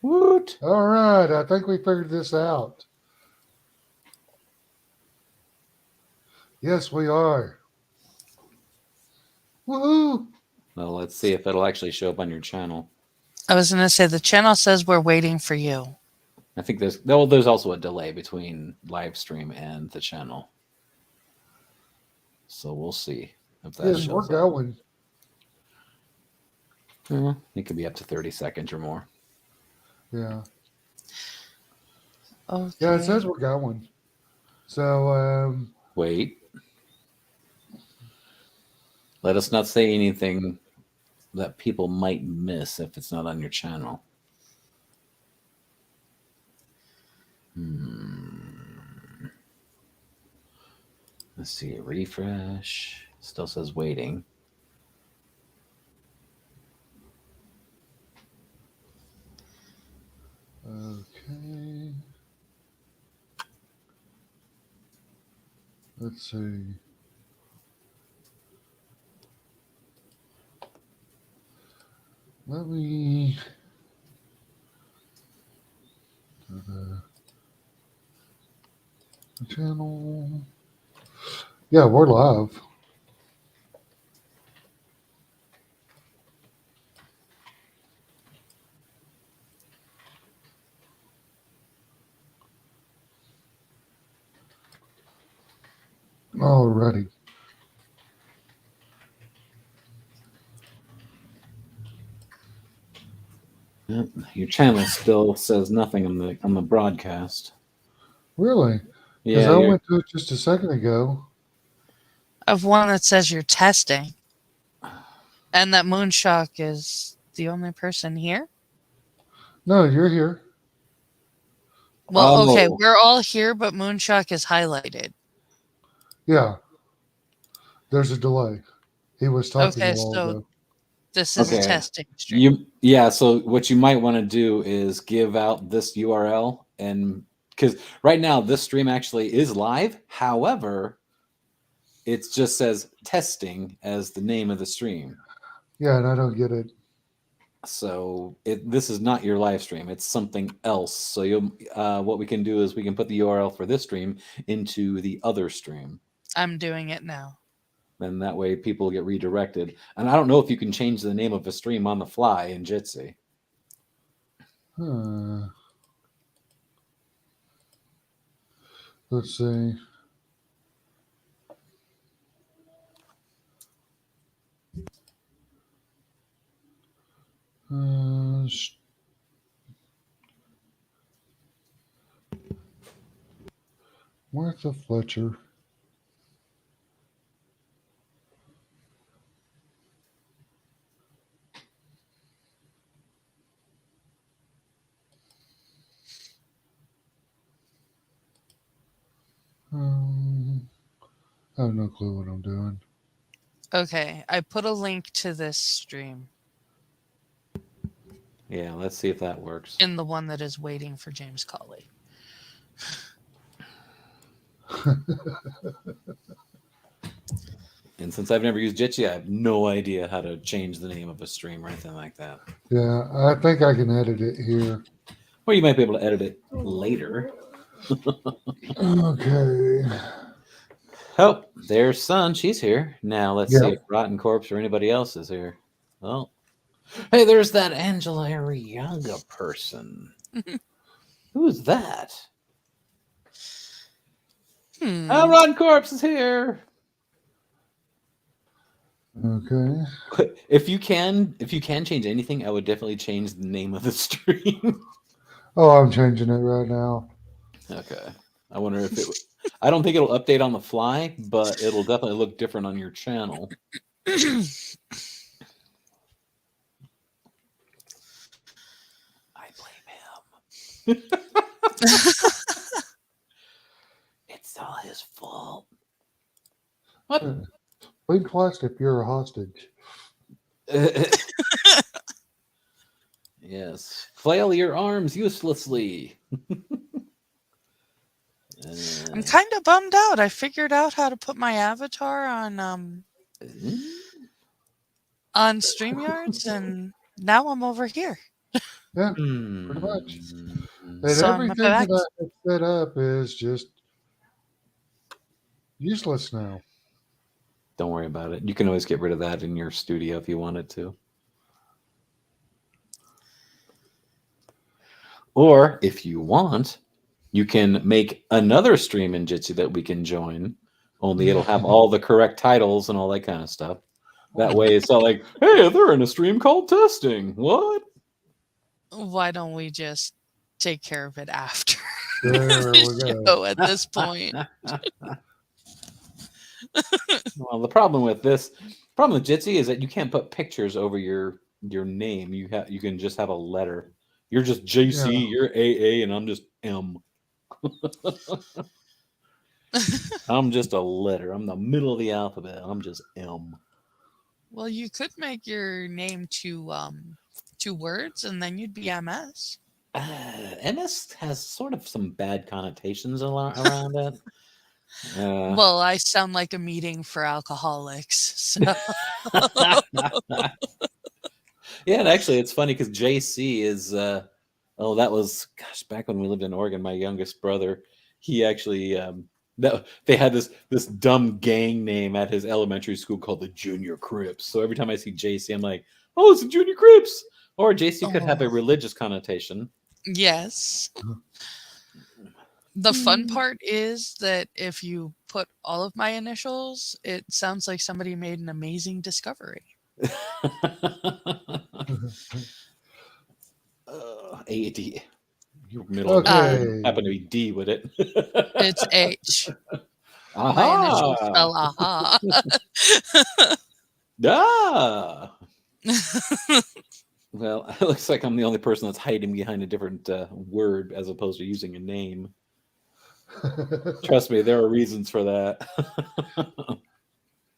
Woot! All right, I think we figured this out. Yes, we are. Woohoo! Well, let's see if it'll actually show up on your channel. I was going to say the channel says we're waiting for you. I think there's also a delay between live stream and the channel. So we'll see if that Yes, we're shows up. going. It could be up to 30 seconds or more. Yeah. Okay. Yeah, it says we're going. So, Wait. Let us not say anything that people might miss if it's not on your channel. Let's see. Refresh. Still says waiting. okay. Let's see. Let me go to the channel. Yeah, we're live. Alrighty. Yep. Your channel still says nothing on the broadcast. Really? Because Yeah, I went to it just a second ago. Of one that says you're testing. And that Moonshock is the only person here? No, you're here. Well, okay, Oh. we're all here, but Moonshock is highlighted. Yeah. There's a delay. He was talking a Okay, while so ago. this is a Okay. testing stream. So what you might want to do is give out this URL, and because right now this stream actually is live. However, it just says testing as the name of the stream. Yeah, and I don't get it. So this is not your live stream. It's something else. So what we can do is we can put the URL for this stream into the other stream. I'm doing it now. Then that way people get redirected. And I don't know if you can change the name of a stream on the fly in Jitsi. Let's see. Martha Fletcher. I have no clue what I'm doing. Okay, I put a link to this stream. Yeah, let's see if that works. In the one that is waiting for James Colley. And since I've never used Jitsi, I have no idea how to change the name of a stream or anything like that. Yeah, I think I can edit it here. Or you might be able to edit it later. Okay. Oh, there's Sun. She's here. Now let's see if Rotten Corpse or anybody else is here. Well, hey, there's that Angela Arreaga person. Who's that? Oh, Rotten Corpse is here. Okay. If you can change anything, I would definitely change the name of the stream. Oh, I'm changing it right now. Okay. I wonder if it. I don't think it'll update on the fly, but it'll definitely look different on your channel. I blame him. It's all his fault. What? Blink twice if you're a hostage. Yes. Flail your arms uselessly. I'm kind of bummed out. I figured out how to put my avatar on on StreamYards, and now I'm over here. Yeah, pretty much. Hmm. And So I'm everything back. that I have set up is just useless now. Don't worry about it. You can always get rid of that in your studio if you wanted to. Or if you want, you can make another stream in Jitsi that we can join. Only it'll have all the correct titles and all that kind of stuff. That way it's not like, hey, they're in a stream called testing. What? Why don't we just take care of it after There we the go. show at this point? Well, the problem with Jitsi is that you can't put pictures over your name. You can just have a letter. You're just JC, Yeah. you're AA, and I'm just M. I'm just a letter. I'm the middle of the alphabet. I'm just M. Well, you could make your name two words, and then you'd be MS. MS has sort of some bad connotations around it. Well, I sound like a meeting for alcoholics. So. Yeah, and actually, it's funny because JC is. That was back when we lived in Oregon. My youngest brother, he actually they had this dumb gang name at his elementary school called the Junior Crips. So every time I see JC, I'm like, oh, it's the Junior Crips. Or JC could have a religious connotation. Yes. The fun part is that if you put all of my initials, it sounds like somebody made an amazing discovery. AD. Your middle Okay. happen to be D, would it? It's H. Aha! My initials spell aha. Ah! Well, it looks like I'm the only person that's hiding behind a different word as opposed to using a name. Trust me, there are reasons for that.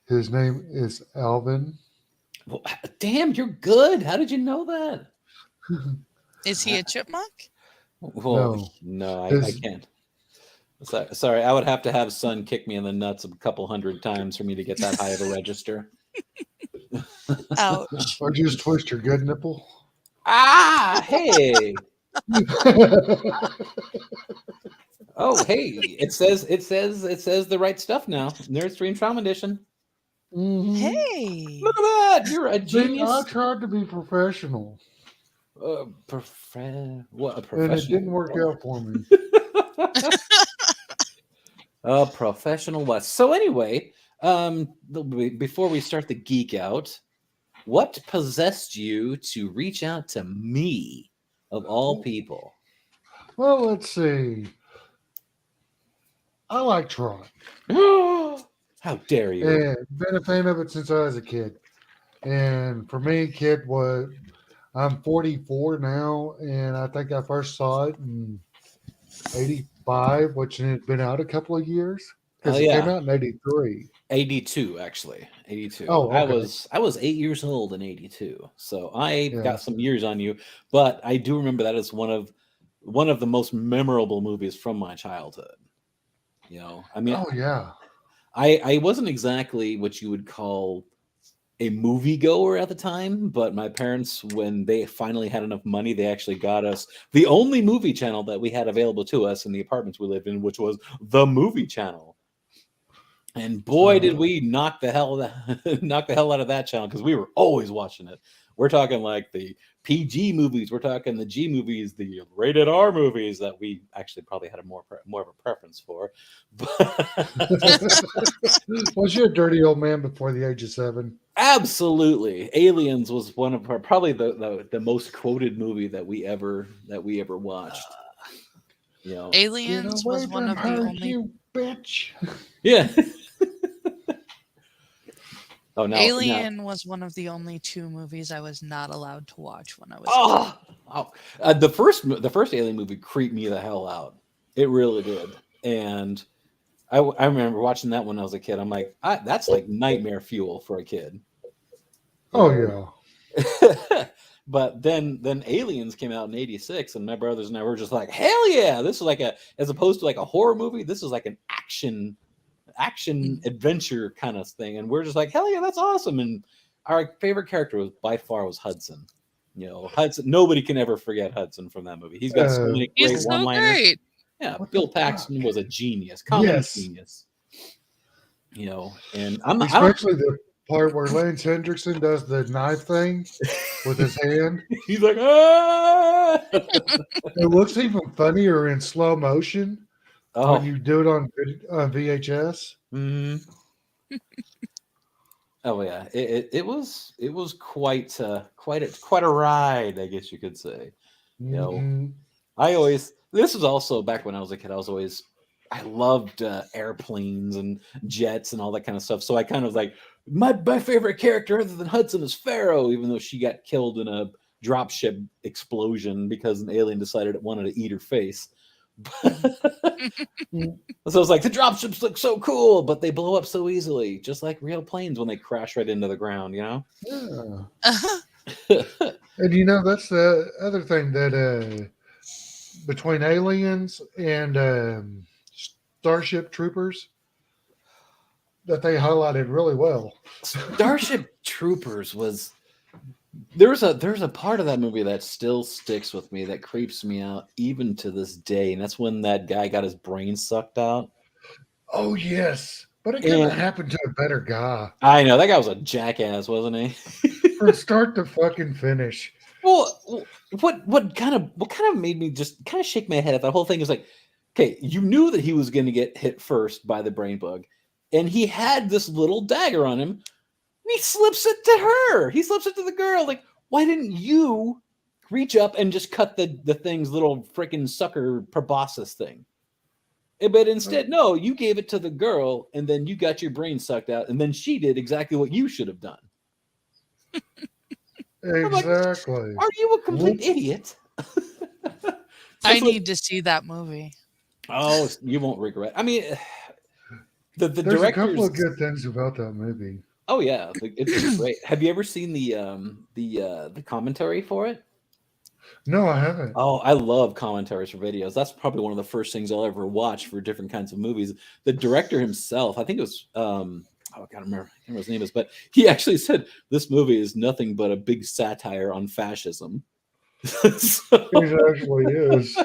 His name is Alvin. Well, damn, you're good. How did you know that? Is he a chipmunk? Well, no, I can't. Sorry, I would have to have Son kick me in the nuts a couple hundred times for me to get that high of a register. Ouch. Or just twist your good nipple. Ah, hey. Oh, hey, it says the right stuff now. Nerd Stream Trauma Edition. Mhm. Hey. Look at that. You're a genius. I tried to be professional. What a And professional. it didn't work out for me. A professional what? So anyway, before we start the geek out, what possessed you to reach out to me, of all people? Well, let's see. I like TRON. How dare you? And been a fan of it since I was a kid. And for me, I'm 44 now, and I think I first saw it in 85, which had been out a couple of years. Because it came out in 83. 82, actually. 82. Oh, okay. I was 8 years old in 82. So I got some years on you, but I do remember that as one of the most memorable movies from my childhood. You know, I mean, oh yeah. I wasn't exactly what you would call a moviegoer at the time, but my parents, when they finally had enough money, they actually got us the only movie channel that we had available to us in the apartments we lived in, which was the Movie Channel. And boy, did we knock the hell out of that channel, because we were always watching it. We're talking like the PG movies, we're talking the G movies, the rated R movies that we actually probably had more of a preference for. Was you a dirty old man before the age of 7? Absolutely. Aliens was one of our, probably the most quoted movie that we ever watched. You know, Aliens was one of the only. You bitch. Yeah. Oh no! Alien was one of the only 2 movies I was not allowed to watch when I was. The first Alien movie creeped me the hell out. It really did, and I remember watching that when I was a kid. I'm like, that's like nightmare fuel for a kid. Oh yeah. But then Aliens came out in '86, and my brothers and I were just like, hell yeah! This is like as opposed to like a horror movie, this is like an action adventure kind of thing, and we're just like, hell yeah, that's awesome. And our favorite character was by far was Hudson. Hudson. Nobody can ever forget Hudson from that movie. He's got so many great He's so one-liners. great. Yeah, What Bill the Paxton fuck? was a genius, comedy genius. And I don't. Especially the part where Lance Hendrickson does the knife thing with his hand. He's like, ah! It looks even funnier in slow motion when Oh, you do it on VHS. mhm. Oh yeah. It was quite a ride, I guess you could say. Mhm. This was also back when I was a kid. I loved airplanes and jets and all that kind of stuff. So I kind of like my favorite character other than Hudson is Pharaoh, even though she got killed in a dropship explosion because an alien decided it wanted to eat her face. So it's like the dropships look so cool, but they blow up so easily, just like real planes when they crash right into the ground. Yeah. Uh-huh. And that's the other thing that between aliens and Starship Troopers that they highlighted really well. Starship Troopers was there's a part of that movie that still sticks with me that creeps me out even to this day, and that's when that guy got his brain sucked out. Oh yes, but it couldn't And have happened to a better guy I know that guy was a jackass, wasn't he? from start to fucking finish. Well, what kind of made me just kind of shake my head at that whole thing is like, okay, you knew that he was going to get hit first by the brain bug, and he had this little dagger on him. And he slips it to her. He slips it to the girl. Like, why didn't you reach up and just cut the thing's little freaking sucker proboscis thing? But instead, no, you gave it to the girl, and then you got your brain sucked out, and then she did exactly what you should have done. Exactly. Are you a complete idiot? I need to see that movie. Oh, you won't regret. I mean, the There's director's. a couple of good things about that movie. Oh yeah, it's great. Have you ever seen the commentary for it? No, I haven't. Oh, I love commentaries for videos. That's probably one of the first things I'll ever watch for different kinds of movies. The director himself, I think it was I can't remember what his name is, but he actually said this movie is nothing but a big satire on fascism. So, It actually is.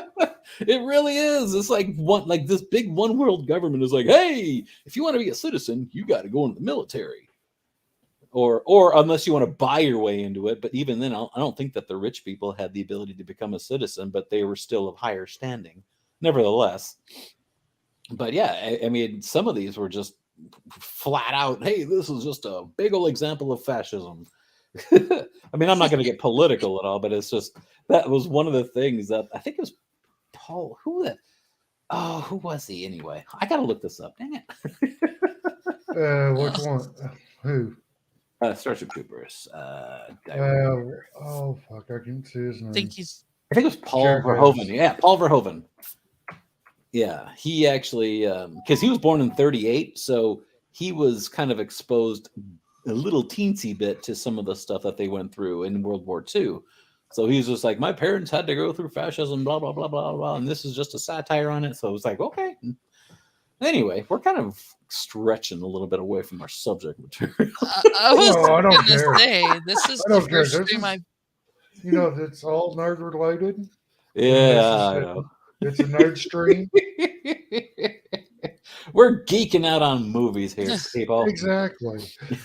it really is. It's like this big one world government is like, hey, if you want to be a citizen, you got to go into the military. Or unless you want to buy your way into it, but even then, I don't think that the rich people had the ability to become a citizen, but they were still of higher standing, nevertheless. But yeah, I mean, some of these were just flat out, hey, this is just a big old example of fascism. I mean, I'm not going to get political at all, but it's just that was one of the things that I think it was Paul. Who was he anyway? I got to look this up. Dang it. Which one? Who? Starship Troopers. Oh fuck! I can't see his name. I think he's I think it was Paul Jackass. Verhoeven. Yeah, Paul Verhoeven. Yeah, he actually because he was born in '38, so he was kind of exposed a little teensy bit to some of the stuff that they went through in World War II. So he's just like, my parents had to go through fascism, blah blah blah blah blah, and this is just a satire on it. So it's like, okay. Anyway, we're kind of stretching a little bit away from our subject material. I was No, I don't gonna care. say this is I the don't care. first This stream is- I It's all nerd related. Yeah, I know. It's a nerd stream. We're geeking out on movies here, people. Exactly.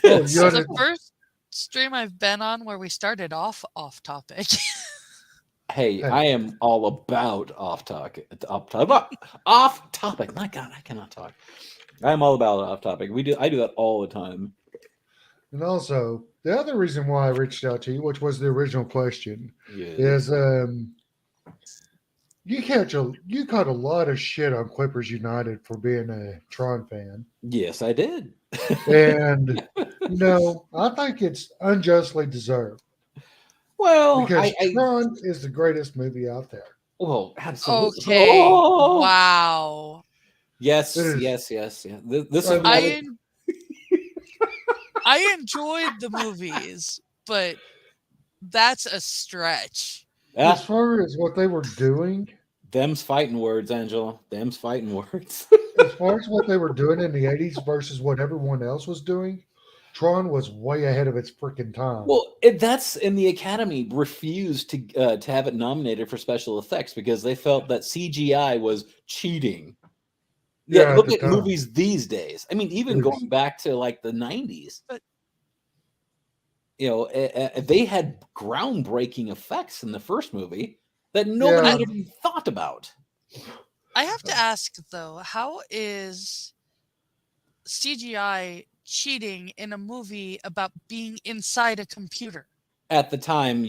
Yes. This is the first stream I've been on where we started off topic. Hey, I am all about off topic. Off topic. My God, I cannot talk. I am all about off topic. I do that all the time. And also, the other reason why I reached out to you, which was the original question, Yeah. is you caught a lot of shit on Clippers United for being a Tron fan. Yes, I did. And I think it's unjustly deserved. Well, Because Tron is the greatest movie out there. Well, absolutely. Okay. Oh! Wow. Yes, It is. yes. This is I enjoyed the movies, but that's a stretch. As far as what they were doing, them's fighting words, Angela. Them's fighting words. as far as what they were doing in the 80s versus what everyone else was doing, Tron was way ahead of its freaking time. Well, that's and the Academy refused to have it nominated for special effects because they felt that CGI was cheating. Yet Yeah, at look the at time. movies these days. I mean, even It's- going back to like the '90s, But they had groundbreaking effects in the first movie that nobody yeah, had even thought about. I have to ask though, how is CGI cheating in a movie about being inside a computer? At the time,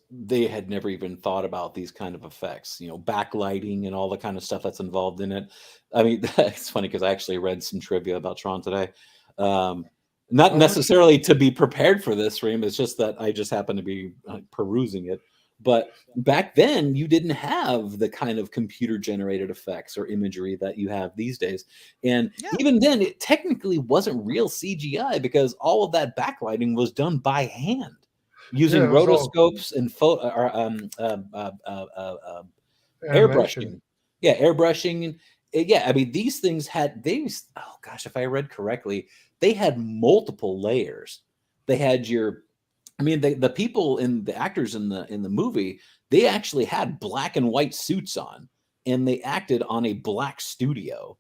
they had never even thought about these kind of effects, backlighting and all the kind of stuff that's involved in it. I mean, it's funny because I actually read some trivia about Tron today. Um, not how much? necessarily to be prepared for this stream. It's just that I just happened to be perusing it. But back then, you didn't have the kind of computer generated effects or imagery that you have these days. And Yeah. even then, it technically wasn't real CGI because all of that backlighting was done by hand Yeah, using it was all rotoscopes and animation. airbrushing. Yeah, airbrushing. Yeah, I mean these things had oh gosh, if I read correctly, they had multiple layers. They had your I mean the people in the actors in the movie, they actually had black and white suits on and they acted on a black studio.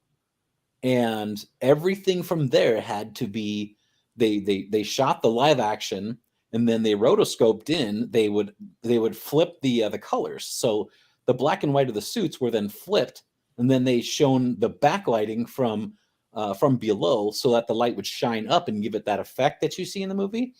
And everything from there had to be they shot the live action and then they rotoscoped in. They would flip the colors, so the black and white of the suits were then flipped, and then they shown the backlighting from below so that the light would shine up and give it that effect that you see in the movie.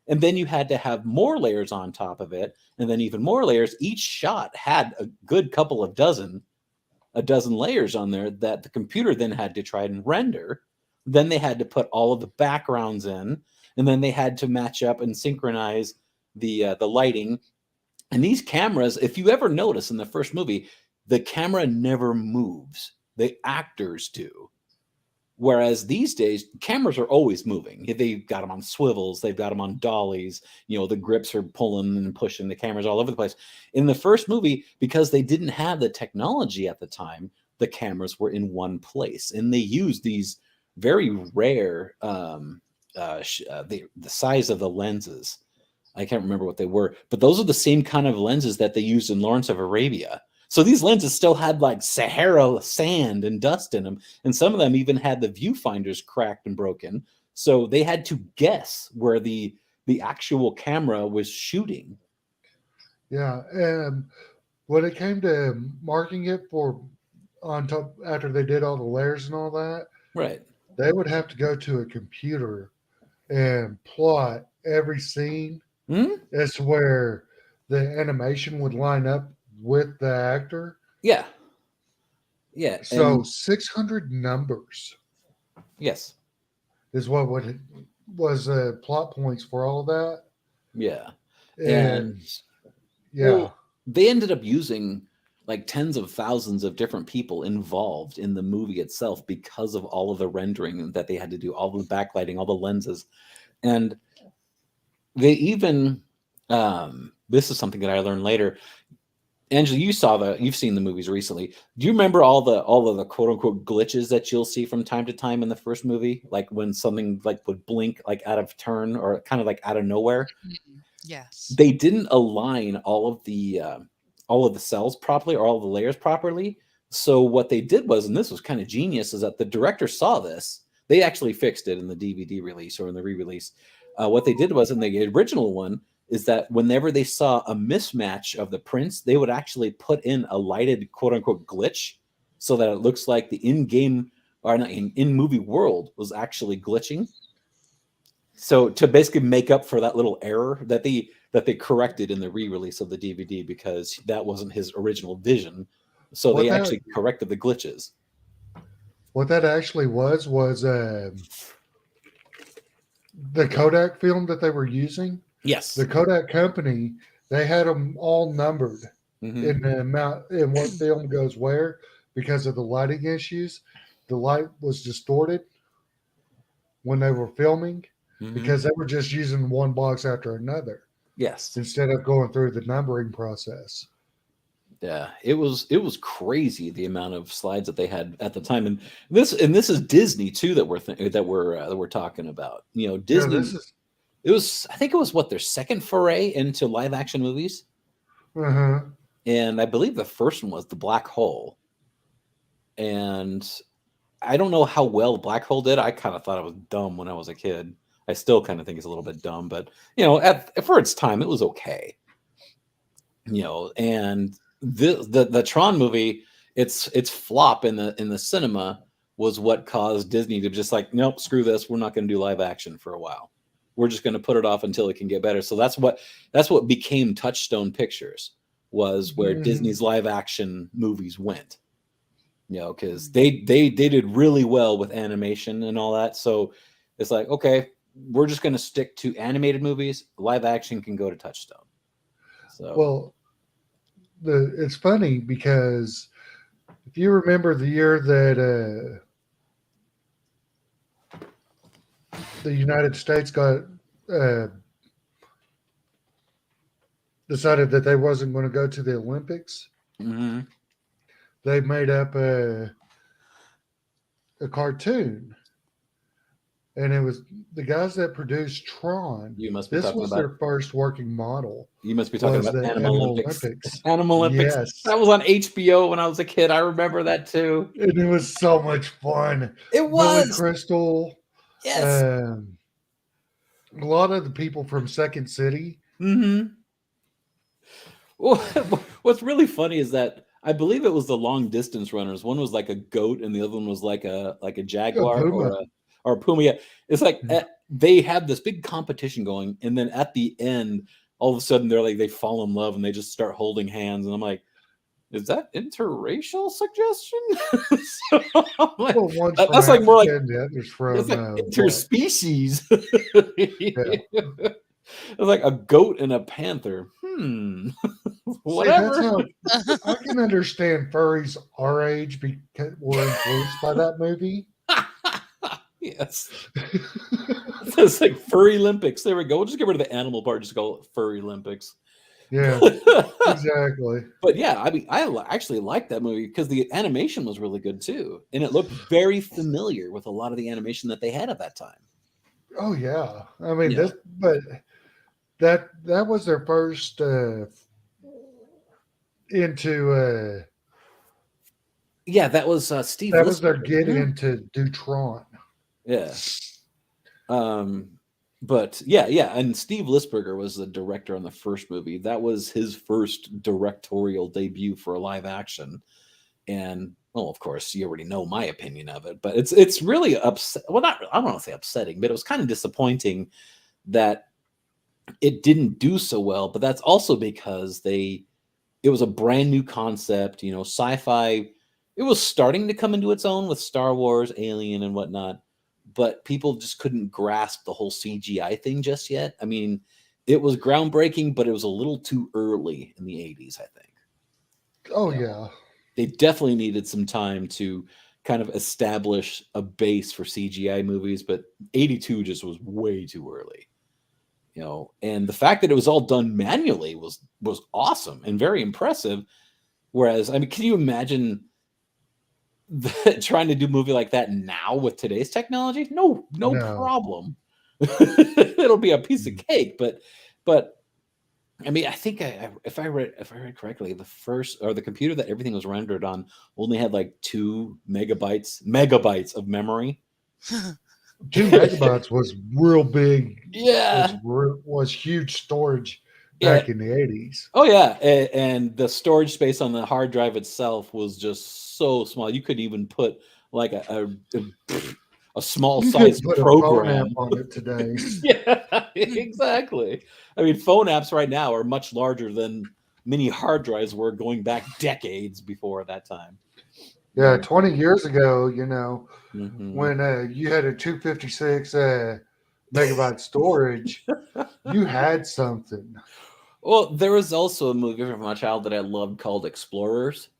And then you had to have more layers on top of it, and then even more layers. Each shot had a good couple of a dozen layers on there that the computer then had to try and render. Then they had to put all of the backgrounds in, and then they had to match up and synchronize the lighting. And these cameras, if you ever notice in the first movie, the camera never moves. The actors do. Whereas these days, cameras are always moving. They've got them on swivels, they've got them on dollies. The grips are pulling and pushing the cameras all over the place. In the first movie, because they didn't have the technology at the time, the cameras were in one place, and they used these very rare, the size of the lenses. I can't remember what they were, but those are the same kind of lenses that they used in Lawrence of Arabia. So these lenses still had like Sahara sand and dust in them, and some of them even had the viewfinders cracked and broken. So they had to guess where the actual camera was shooting. Yeah, and when it came to marking it for on top after they did all the layers and all that, Right. they would have to go to a computer and plot every scene Hmm. as to where the animation would line up with the actor. Yeah. Yeah. So And 600 numbers yes. is what was plot points for all of that. Yeah. And And yeah, well, they ended up using like tens of thousands of different people involved in the movie itself because of all of the rendering that they had to do, all the backlighting, all the lenses. And they even this is something that I learned later. Angela, you've seen the movies recently. Do you remember all of the quote unquote glitches that you'll see from time to time in the first movie? Like when something like would blink like out of turn or kind of like out of nowhere? Yes. They didn't align all of the cells properly or all of the layers properly. So what they did was, and this was kind of genius, is that the director saw this. They actually fixed it in the DVD release or in the re-release. What they did was in the original one is that whenever they saw a mismatch of the prints, they would actually put in a lighted quote unquote glitch so that it looks like the in-game or not in-movie world was actually glitching. So to basically make up for that little error that they corrected in the re-release of the DVD because that wasn't his original vision. So what they that actually corrected the glitches. what that actually was the Kodak film that they were using. Yes. The Kodak company, they had them all numbered Mhm. in the amount in what film goes where because of the lighting issues. The light was distorted when they were filming Mhm. because they were just using one box after another Yes. instead of going through the numbering process. Yeah, it was crazy the amount of slides that they had at the time, and this is Disney too that we're talking about. You know, Yeah, Disney. this is. It was, I think it was what, their second foray into live action movies, Uh-huh. and I believe the first one was The Black Hole, and I don't know how well Black Hole did. I kind of thought it was dumb when I was a kid. I still kind of think it's a little bit dumb, but you know, for its time, it was okay. You know, and the Tron movie, its flop in the cinema was what caused Disney to just like, nope, screw this. We're not going to do live action for a while. We're just going to put it off until it can get better. So that's what became Touchstone Pictures, was where Disney's live action movies went. You know, because they did really well with animation and all that. So it's like, okay, we're just going to stick to animated movies. Live action can go to Touchstone. So Well, it's funny because if you remember the year that the United States got decided that they wasn't going to go to the Olympics, mm-hmm. they made up a cartoon, and it was the guys that produced Tron. You must be This talking was about. their first working model. You must be talking Was about the Animal Olympics. Animal Olympics. Yes. That was on HBO when I was a kid. I remember that too. And it was so much fun. It Billy was. Crystal. Yes. A lot of the people from Second City. Mm-hmm. Well, what's really funny is that I believe it was the long distance runners. One was like a goat, and the other one was like a jaguar or a puma. Yeah. It's like they had this big competition going, and then at the end, all of a sudden they fall in love and they just start holding hands, and I'm like, is that interracial suggestion? So like, Well, one's that's from like more like Africa and the other's from it's like what? interspecies. Yeah. It's like a goat and a panther. Whatever. See, that's how I can understand furries our age because were influenced by that movie. Yes. It's like Furry Olympics. There we go. We'll just get rid of the animal part. Just call it Furry Olympics. Yeah, exactly. But yeah, I mean, actually liked that movie because the animation was really good too, and it looked very familiar with a lot of the animation that they had at that time. Oh yeah, I mean Yeah. that was their first into Yeah, that was Steve. that was their Lisberger. get into Tron. Yeah. But yeah, and Steve Lisberger was the director on the first movie. That was his first directorial debut for a live action. And well, of course, you already know my opinion of it, but it's really upset. Well, I don't want to say upsetting, but it was kind of disappointing that it didn't do so well. But that's also because it was a brand new concept, you know, sci-fi. It was starting to come into its own with Star Wars, Alien, and whatnot, but people just couldn't grasp the whole CGI thing just yet. I mean, it was groundbreaking, but it was a little too early in the 80s, I think. Oh Yeah. yeah. They definitely needed some time to kind of establish a base for CGI movies, but 82 just was way too early. You know, and the fact that it was all done manually was awesome and very impressive. Whereas, I mean, can you imagine trying to do a movie like that now with today's technology? No problem. It'll be a piece of cake, but I mean, I think if I read correctly, the computer that everything was rendered on only had like 2 megabytes of memory. 2 megabytes was real big. Yeah, was huge storage back in the 80s. Oh yeah, and the storage space on the hard drive itself was just so small. You could even put like a small size program a phone app on it today. Yeah, exactly. I mean, phone apps right now are much larger than many hard drives were going back decades before that time. Yeah, 20 years ago, you know, Mm-hmm. when you had a 256 megabyte storage, you had something. Well, there was also a movie from my childhood that I loved called Explorers.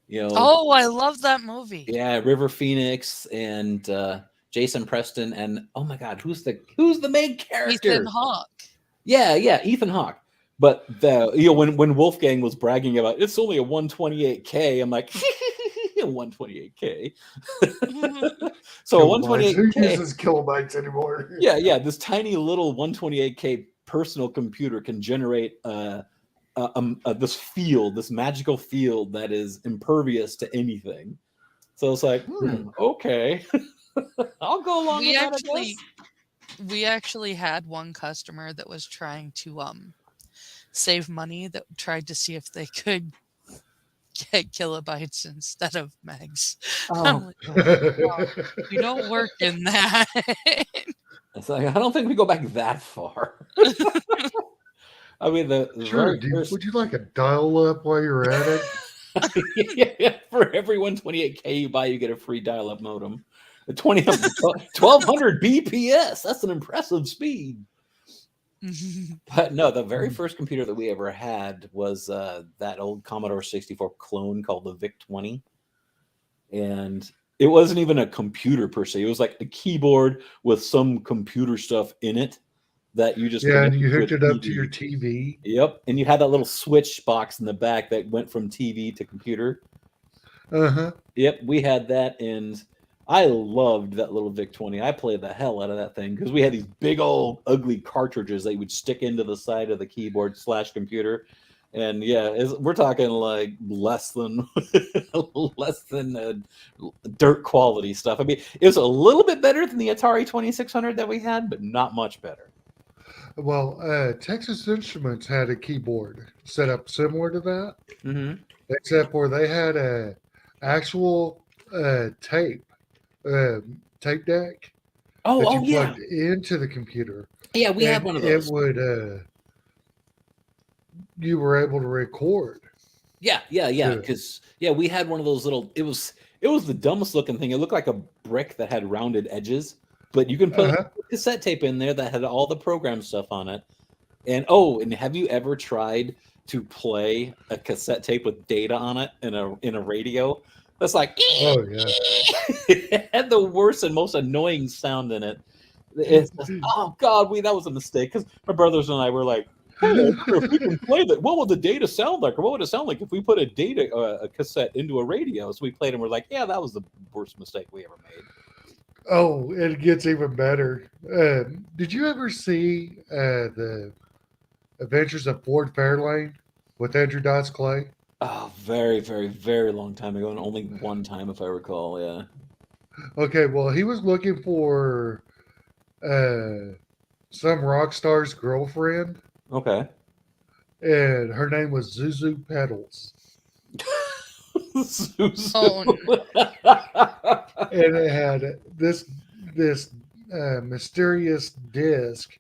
You know, Oh, I love that movie. Yeah, River Phoenix and Jason Preston, and oh my God, who's the main character? Ethan Hawke. Yeah, Ethan Hawke. But when Wolfgang was bragging about it's only a 128K, I'm like 128K. So a Kilobytes. Who 128K, uses kilobytes anymore? yeah, this tiny little 128K personal computer can generate this field, this magical field that is impervious to anything. So it's like, okay, I'll go along with that, I guess. We actually had one customer that was trying to save money, that tried to see if they could get kilobytes instead of megs. I'm like, we don't work in that. It's like, I don't think we go back that far. I mean, the Sure, very dude. first, Would you like a dial-up while you're at it? yeah, for every 128K you buy, you get a free dial-up modem. 1200 BPS. That's an impressive speed. But no, the very first computer that we ever had was that old Commodore 64 clone called the VIC-20. And it wasn't even a computer per se. It was like a keyboard with some computer stuff in it that you just Yeah, and you connected hooked to a it up to your TV. Yep. And you had that little switch box in the back that went from TV to computer. Uh-huh. Yep, we had that, and I loved that little VIC-20. I played the hell out of that thing because we had these big old ugly cartridges that you would stick into the side of the keyboard / computer. And yeah, we're talking like less than dirt quality stuff. I mean, it was a little bit better than the Atari 2600 that we had, but not much better. Well, Texas Instruments had a keyboard set up similar to that, Mm-hmm. except where they had a actual tape deck that you plugged into the computer. Yeah, we had one of those. It would you were able to record. Yeah. Because we had one of those little. It was the dumbest looking thing. It looked like a brick that had rounded edges, but you can put cassette tape in there that had all the program stuff on it. And have you ever tried to play a cassette tape with data on it in a radio? That's like, oh yeah, it had the worst and most annoying sound in it. It's just, oh god, that was a mistake because my brothers and I were like, if we can play that, what would the data sound like? Or what would it sound like if we put a cassette into a radio? So we played and we're like, yeah, that was the worst mistake we ever made. Oh, it gets even better. Did you ever see the Adventures of Ford Fairlane with Andrew Dice Clay? Oh, very, very, very long time ago, and only one time, if I recall. Yeah. Okay, well, he was looking for some rock star's girlfriend. Okay. And her name was Zuzu Pedals. Oh, no. And it had this mysterious disc,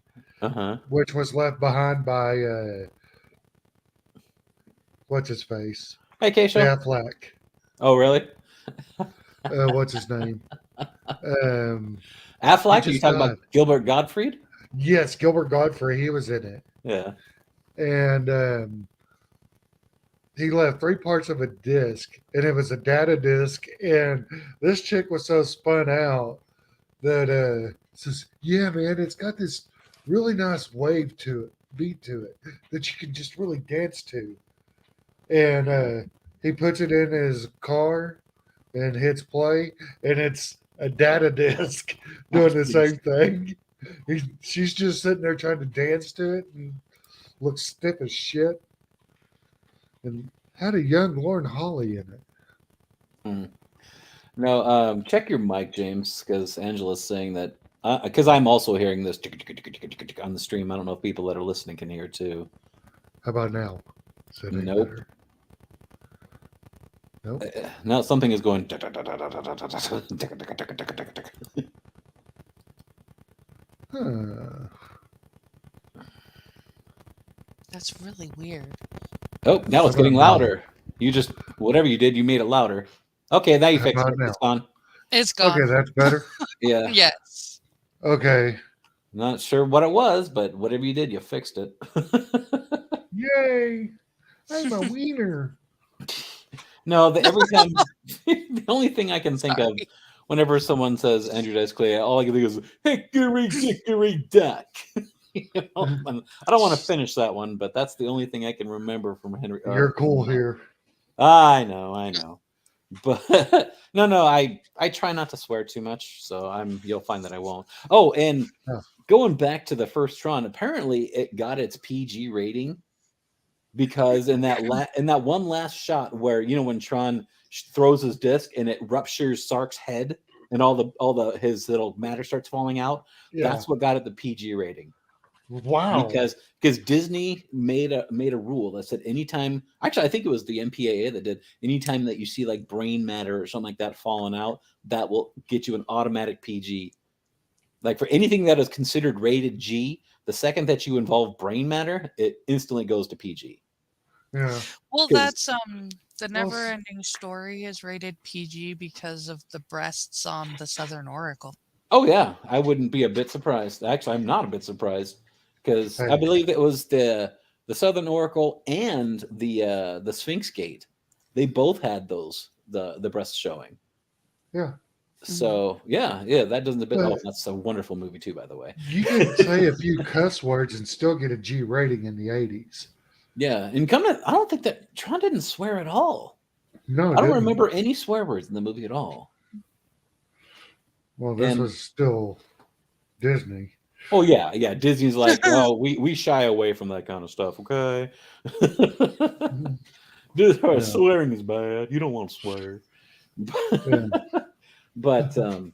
which was left behind by what's his face? Hey, Keisha. Affleck. Oh, really? What's his name? Affleck? Are you talking about Gilbert Gottfried? Yes, Gilbert Gottfried. He was in it. Yeah. And he left 3 parts of a disc, and it was a data disc. And this chick was so spun out that says, "Yeah, man, it's got this really nice beat to it that you can just really dance to." And he puts it in his car and hits play, and it's a data disc doing the same thing. She's just sitting there trying to dance to it and looks stiff as shit. And had a young Lauren Holly in it. No, check your mic, James, because Angela's saying that. Because I'm also hearing this on the stream. I don't know if people that are listening can hear too. How about now? Nope. Better. Nope. Now something is going. That's really weird. Oh, now it's getting louder. You just, whatever you did, you made it louder. Okay, now you fixed it. It's gone. It's gone. Okay, that's better. Yeah. Yes. Okay. Not sure what it was, but whatever you did, you fixed it. Yay! I'm a wiener. No, every time, the only thing I can think of whenever someone says Andrew Dice Clay, all I can think is hickory dickory duck. And I don't want to finish that one, but that's the only thing I can remember from Henry. You're cool here. I know. But no, I try not to swear too much, so you'll find that I won't. Oh, and Yeah. going back to the first Tron, apparently it got its PG rating because in that one last shot where when Tron throws his disc and it ruptures Sark's head and all the his little matter starts falling out, Yeah. that's what got it the PG rating. Wow. Because Disney made a rule that said anytime, actually I think it was the MPAA that did, anytime that you see like brain matter or something like that falling out, that will get you an automatic PG. Like for anything that is considered rated G, the second that you involve brain matter, it instantly goes to PG. Yeah. Well, 'Cause- that's the Never Ending Story is rated PG because of the breasts on the Southern Oracle. Oh yeah, I wouldn't be a bit surprised. Actually, I'm not a bit surprised because I Hey. believe it was the Southern Oracle and the Sphinx Gate. They both had those the breasts showing. Yeah. So yeah, that doesn't a bit. But- Oh, that's a wonderful movie too, by the way. You could say a few cuss words and still get a G rating in the 80s. Yeah, and I don't think that Tron didn't swear at all. No, I don't didn't. remember any swear words in the movie at all. Well, this And- was still Disney. Oh yeah. Disney's like, oh, we shy away from that kind of stuff, okay? Yeah. Swearing is bad. You don't want to swear. Yeah. But It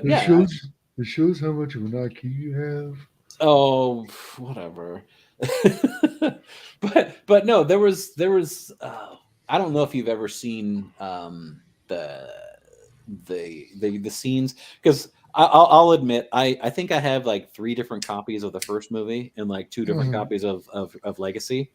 yeah. shows how much of an IQ you have. Oh, whatever. but no, there was I don't know if you've ever seen the scenes, because I'll admit I think I have like 3 different copies of the first movie and like 2 different Mhm. copies of Legacy,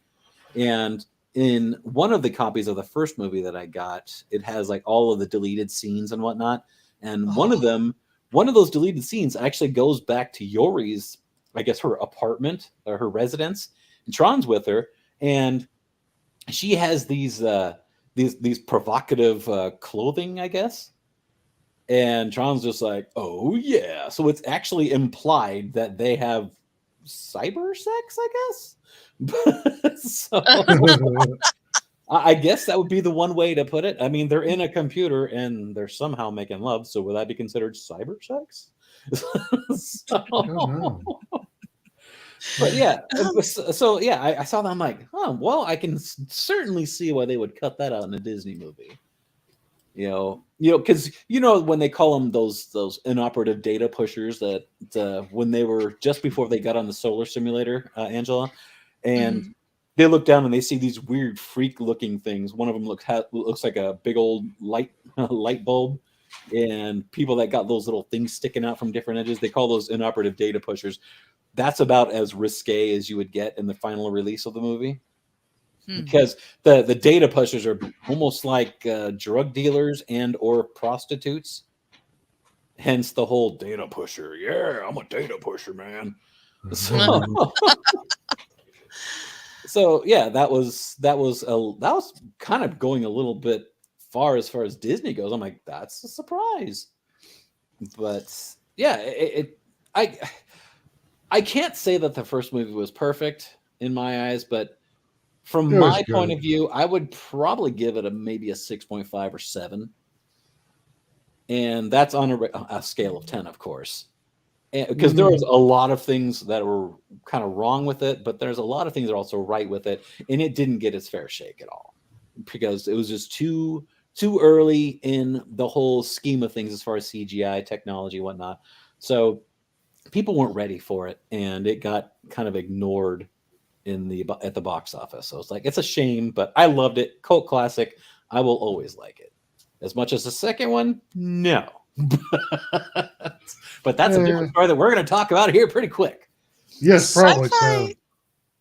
and in one of the copies of the first movie that I got, it has like all of the deleted scenes and whatnot, and one of those deleted scenes actually goes back to Yori's, I guess, her apartment or her residence, and Tron's with her, and she has these provocative clothing, I guess. And Tron's just like, oh yeah. So it's actually implied that they have cyber sex, I guess. So I guess that would be the one way to put it. I mean, they're in a computer and they're somehow making love. So would that be considered cyber sex? I don't know. But yeah, so yeah, I saw that. I'm like, oh, well, I can certainly see why they would cut that out in a Disney movie. Because when they call them those inoperative data pushers, that when they were just before they got on the solar simulator, Angela, and they look down and they see these weird freak looking things. One of them looks like a big old light bulb, and people that got those little things sticking out from different edges, they call those inoperative data pushers. That's about as risque as you would get in the final release of the movie. Because the data pushers are almost like drug dealers and or prostitutes. Hence the whole data pusher. Yeah, I'm a data pusher, man. So yeah, that was kind of going a little bit far as Disney goes. I'm like, that's a surprise. But yeah, I can't say that the first movie was perfect in my eyes, but from It was my point good. of view, I would probably give it maybe a 6.5 or 7. And that's on a scale of 10, of course. Because there was a lot of things that were kind of wrong with it, but there's a lot of things that are also right with it. And it didn't get its fair shake at all. Because it was just too early in the whole scheme of things as far as CGI, technology, whatnot. So people weren't ready for it. And it got kind of ignored at the box office. So it's like, it's a shame, but I loved it. Cult classic. I will always like it. As much as the second one, no. But that's a different story that we're going to talk about here pretty quick. Yes, probably so.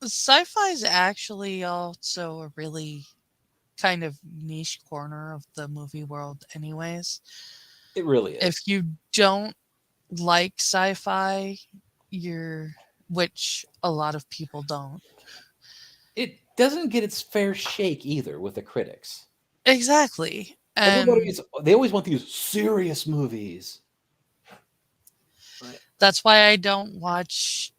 Sci-fi is actually also a really kind of niche corner of the movie world anyways. It really is. If you don't like sci-fi, which a lot of people don't. It doesn't get its fair shake either with the critics. Exactly. They always want these serious movies. That's why I don't watch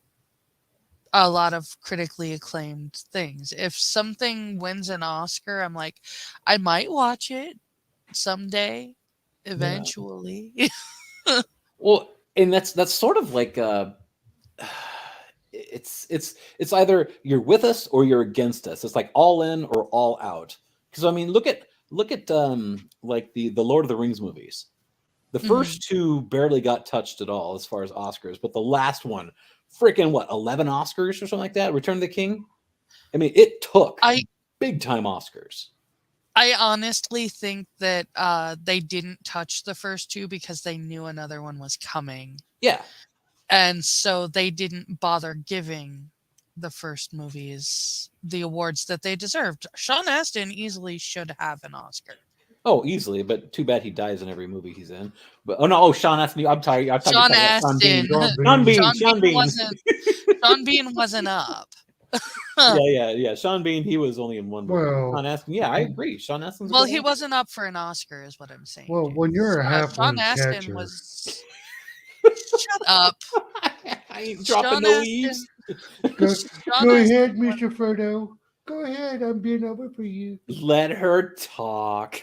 a lot of critically acclaimed things. If something wins an Oscar, I'm like, I might watch it someday, Yeah. eventually. Well, and that's sort of like it's either you're with us or you're against us. It's like all in or all out. Because I mean, look at like the Lord of the Rings movies. The Mhm. first two barely got touched at all as far as Oscars, but the last one, freaking what, 11 Oscars or something like that? Return of the King. I mean, it took I big time Oscars. I honestly think that they didn't touch the first two because they knew another one was coming, Yeah. and so they didn't bother giving the first movies the awards that they deserved. Sean Astin easily should have an Oscar. Oh, easily, but too bad he dies in every movie he's in. But oh no, oh Sean Astin. I'm sorry. I thought you were Sean talking about Sean Bean. Astin, Sean Sean Bean. Bean. Sean Sean Bean Bean. wasn't Sean Bean wasn't up. Yeah. Sean Bean. He was only in one movie. Sean Well, Astin. Yeah, I agree. Sean Astin's a Well, good he actor. wasn't up for an Oscar, is what I'm saying, well, when James. you're a half Sean wing Astin catcher, was. Shut up. I ain't dropping Sean no Astin. leaves. go, Sean go Astin. ahead, Mr. Frodo. Go ahead. I'm being over for you. Let her talk.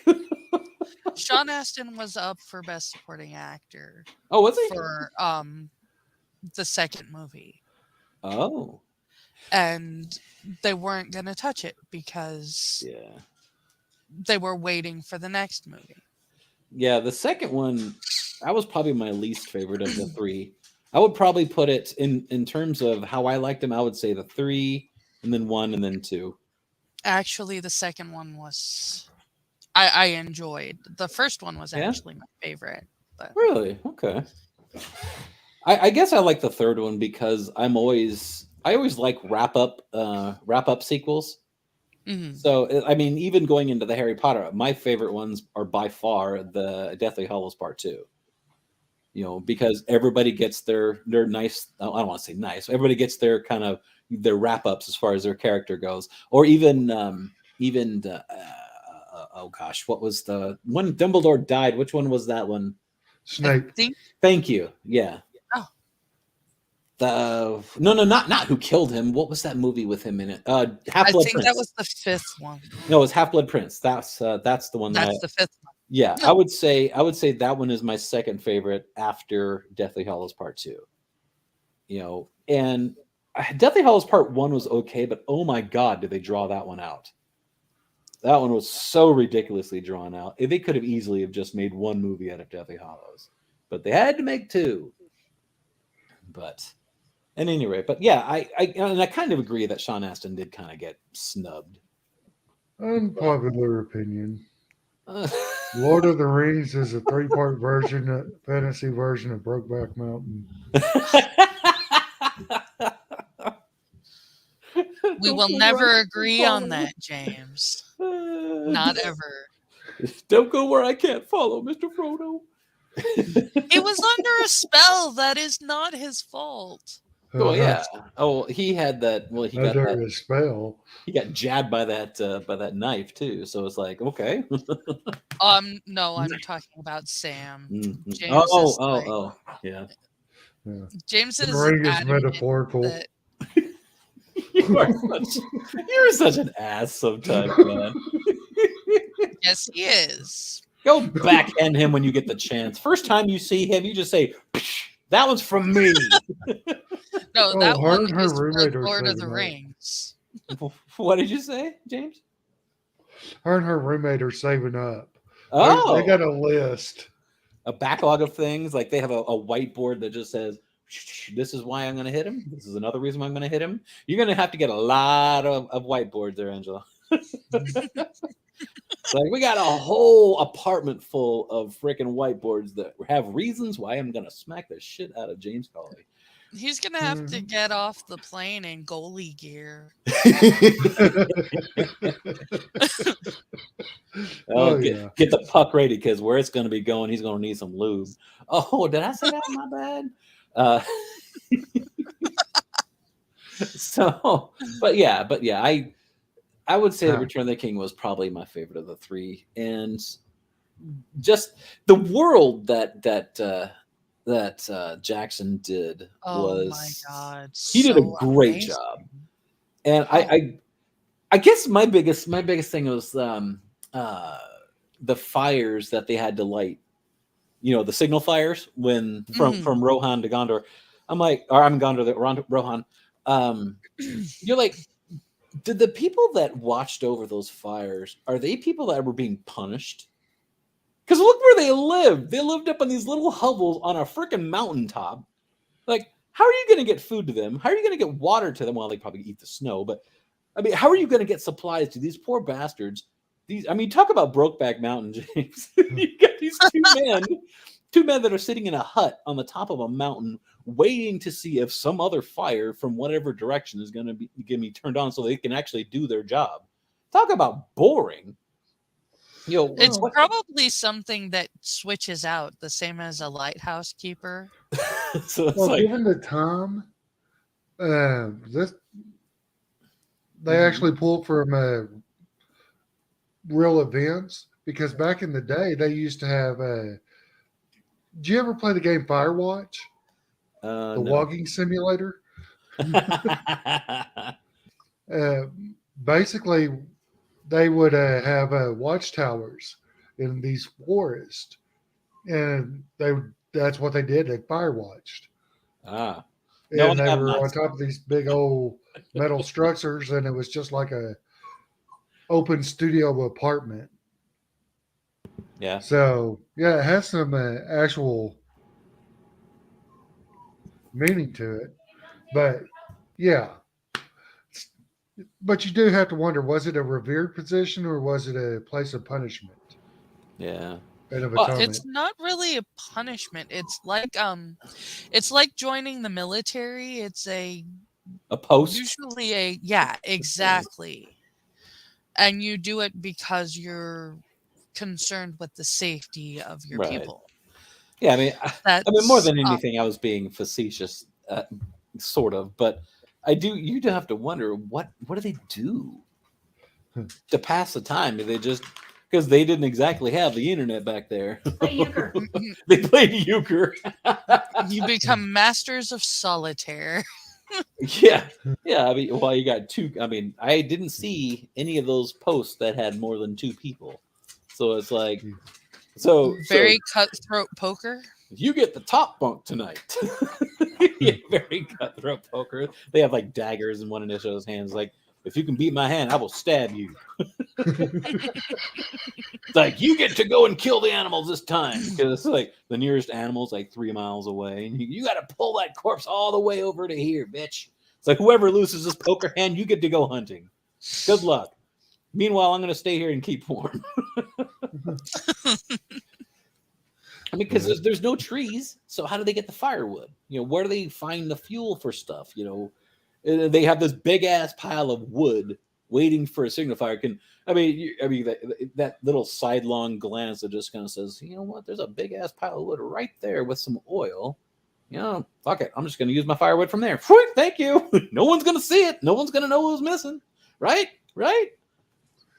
Sean Astin was up for Best Supporting Actor Oh, was he? for the second movie, Oh, and they weren't going to touch it because yeah. they were waiting for the next movie. Yeah, the second one, that was probably my least favorite of the three. I would probably put it in terms of how I liked him. I would say the three, and then one, and then two. Actually, the second one was I enjoyed. The first one was Yeah, actually my favorite, but really? Okay. I guess I like the third one because I always like wrap up sequels. mhm. So I mean, even going into the Harry Potter, my favorite ones are by far the Deathly Hallows Part Two. You know, because everybody gets their nice. I don't want to say nice. Everybody gets their kind of their wrap ups as far as their character goes, or even oh gosh, what was the when Dumbledore died? Which one was that one? I Snape. think Thank you. Yeah. oh, The no, not who killed him. What was that movie with him in it? Half I Blood think that Prince. was the fifth one. No, it was Half Blood Prince. That's the one that I. That's the fifth one. Yeah, No, I would say that one is my second favorite after Deathly Hallows Part Two. You know, and Deathly Hallows Part One was okay, but oh my god, did they draw that one out? That one was so ridiculously drawn out. They could have easily have just made one movie out of Deathly Hallows, but they had to make two. But at any rate, but yeah, I kind of agree that Sean Astin did kind of get snubbed. But Unpopular opinion. Lord of the Rings is a three-part version, fantasy version of Brokeback Mountain. we Don't will go where I never can't agree on follow. that, James. Not ever. Don't go where I can't follow, Mr. Frodo. He was under a spell. That is not his fault. Well, yeah. That's Oh, he had that. Well, he got under that. a spell. He got jabbed by that knife too. So it's like, okay. No, I'm talking about Sam. Mhm. James is like Yeah. Yeah. James The is ring is adamant metaphorical. that You're such an ass sometimes, man. yes, he is. Go backhand him when you get the chance. First time you see him, you just say, "That one's from me." No, Oh, that her one and her is for roommate are Lord of the saving up. Rings. What did you say, James? Her and her roommate are saving up. They Oh, got a list. a backlog of things. Like they have a whiteboard that just says, "This is why I'm going to hit him. This is another reason why I'm going to hit him." You're going to have to get a lot of whiteboards there, Angela. Like we got a whole apartment full of freaking whiteboards that have reasons why I'm going to smack the shit out of James Colley. He's gonna have to get off the plane in goalie gear. Oh, get yeah. get the puck ready because where it's going to be going, he's going to need some lube. Oh, did I say that? My bad. So, but yeah, I would say that Huh. Return of the King was probably my favorite of the three, and just the world that Jackson did Oh my was god, he did a so great amazing. job. And Oh, I guess my biggest thing was the fires that they had to light. You know, the signal fires when from Rohan to Gondor. I'm like, or I'm Gondor to Rohan. You're like, did the people that watched over those fires, are they people that were being punished? Because look where they lived. They lived up on these little hovels on a freaking mountaintop. Like, how are you going to get food to them? How are you going to get water to them? Well, they probably eat the snow, but I mean, how are you going to get supplies to these poor bastards? These, I mean, talk about Brokeback Mountain, James. You got these two men that are sitting in a hut on the top of a mountain, waiting to see if some other fire from whatever direction is going to be turned on, so they can actually do their job. Talk about boring. You know, it's Well, probably something that switches out the same as a lighthouse keeper. so it's well, like, given the time, this they mhm. actually pulled from real events because back in the day they used to have. Did you ever play the game Firewatch, the No. walking simulator? Uh, Basically, they would have watchtowers in these forests, and that's what they did. They firewatched, Ah, no, and I they have were not. on top of these big old metal structures, and it was just like a open studio apartment. Yeah. So yeah, it has some actual meaning to it, but yeah. But you do have to wonder: was it a revered position, or was it a place of punishment Yeah. and of Well, It's atonement? not really a punishment. It's like joining the military. It's a a post. usually a yeah, Yeah. exactly. And you do it because you're concerned with the safety of your Right. people. Yeah. I mean, more That's than anything, I was being facetious, sort of. But I do. You do have to wonder what do they do to pass the time? Do they just because they didn't exactly have the internet back there? They played euchre. you become masters of solitaire. Yeah. Yeah. I mean, well, you got two. I mean, I didn't see any of those posts that had more than two people. So it's like, so Very cutthroat poker. you get the top bunk tonight. Yeah, very cutthroat poker. They have like daggers in one of Nisho's hands. Like, if you can beat my hand, I will stab you. It's like you get to go and kill the animals this time because it's like the nearest animal's like 3 miles away, and you got to pull that corpse all the way over to here, bitch. It's like whoever loses this poker hand, you get to go hunting. Good luck. Meanwhile, I'm going to stay here and keep warm. I mean, because there's no trees, so how do they get the firewood? You know, where do they find the fuel for stuff? You know, they have this big ass pile of wood waiting for a signifier. That little sidelong glance that just kind of says, you know what? There's a big ass pile of wood right there with some oil. You know, fuck it. I'm just going to use my firewood from there. Whew, thank you. No one's going to see it. No one's going to know who's missing. Right? Right?